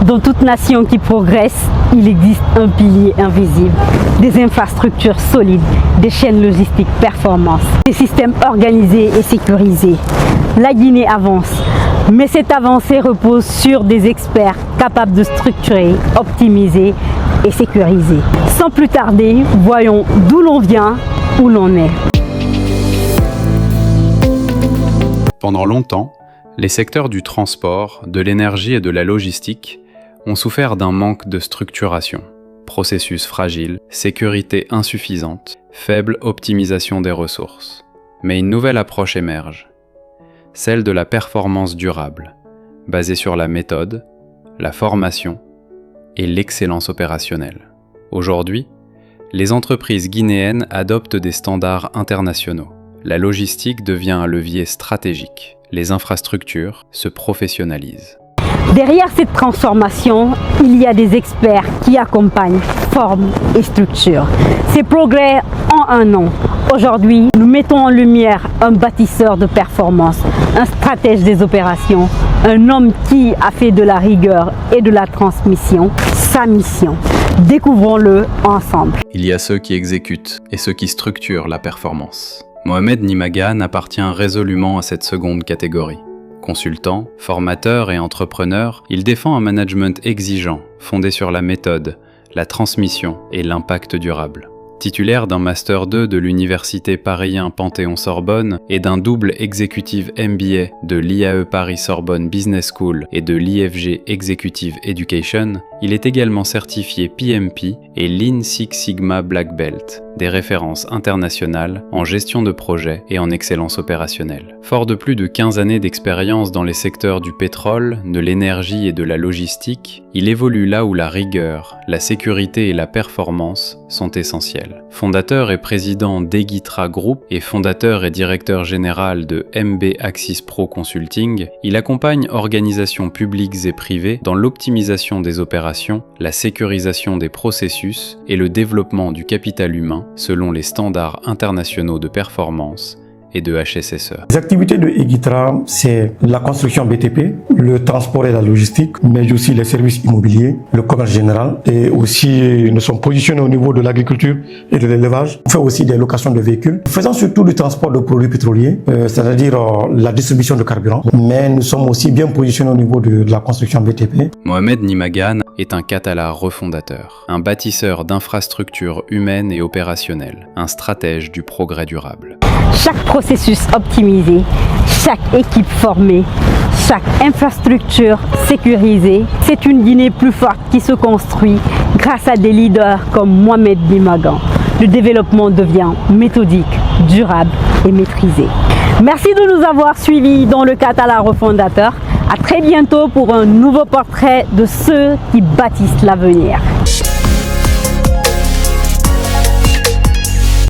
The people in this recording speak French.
Dans toute nation qui progresse, il existe un pilier invisible, des infrastructures solides, des chaînes logistiques performantes, des systèmes organisés et sécurisés. La Guinée avance, mais cette avancée repose sur des experts capables de structurer, optimiser et sécuriser. Sans plus tarder, voyons d'où l'on vient, où l'on est. Pendant longtemps, les secteurs du transport, de l'énergie et de la logistique ont souffert d'un manque de structuration. Processus fragiles, sécurité insuffisante, faible optimisation des ressources. Mais une nouvelle approche émerge, celle de la performance durable, basée sur la méthode, la formation et l'excellence opérationnelle. Aujourd'hui, les entreprises guinéennes adoptent des standards internationaux. La logistique devient un levier stratégique. Les infrastructures se professionnalisent. Derrière cette transformation, il y a des experts qui accompagnent, forment et structurent ces progrès en un an. Aujourd'hui, nous mettons en lumière un bâtisseur de performance, un stratège des opérations, un homme qui a fait de la rigueur et de la transmission sa mission. Découvrons-le ensemble. Il y a ceux qui exécutent et ceux qui structurent la performance. Mohamed Nimagane appartient résolument à cette seconde catégorie. Consultant, formateur et entrepreneur, il défend un management exigeant, fondé sur la méthode, la transmission et l'impact durable. Titulaire d'un Master 2 de l'Université Paris 1 Panthéon-Sorbonne et d'un double Executive MBA de l'IAE Paris-Sorbonne Business School et de l'IFG Executive Education, il est également certifié PMP et Lean Six Sigma Black Belt, des références internationales en gestion de projet et en excellence opérationnelle. Fort de plus de 15 années d'expérience dans les secteurs du pétrole, de l'énergie et de la logistique, il évolue là où la rigueur, la sécurité et la performance sont essentielles. Fondateur et président d'Egitra Group et fondateur et directeur général de MB Axis Pro Consulting, il accompagne organisations publiques et privées dans l'optimisation des opérations, la sécurisation des processus et le développement du capital humain selon les standards internationaux de performance et de HSSE. Les activités de Egitra, c'est la construction BTP, le transport et la logistique, mais aussi les services immobiliers, le commerce général, et aussi nous sommes positionnés au niveau de l'agriculture et de l'élevage. On fait aussi des locations de véhicules, faisant surtout du transport de produits pétroliers, c'est-à-dire la distribution de carburant, mais nous sommes aussi bien positionnés au niveau de la construction BTP. Mohamed Nimagane est un Katala refondateur, un bâtisseur d'infrastructures humaines et opérationnelles, un stratège du progrès durable. Chaque processus optimisé, chaque équipe formée, chaque infrastructure sécurisée, c'est une Guinée plus forte qui se construit grâce à des leaders comme Mohamed Nimagane. Le développement devient méthodique, durable et maîtrisé. Merci de nous avoir suivis dans le Katala refondateur. À très bientôt pour un nouveau portrait de ceux qui bâtissent l'avenir.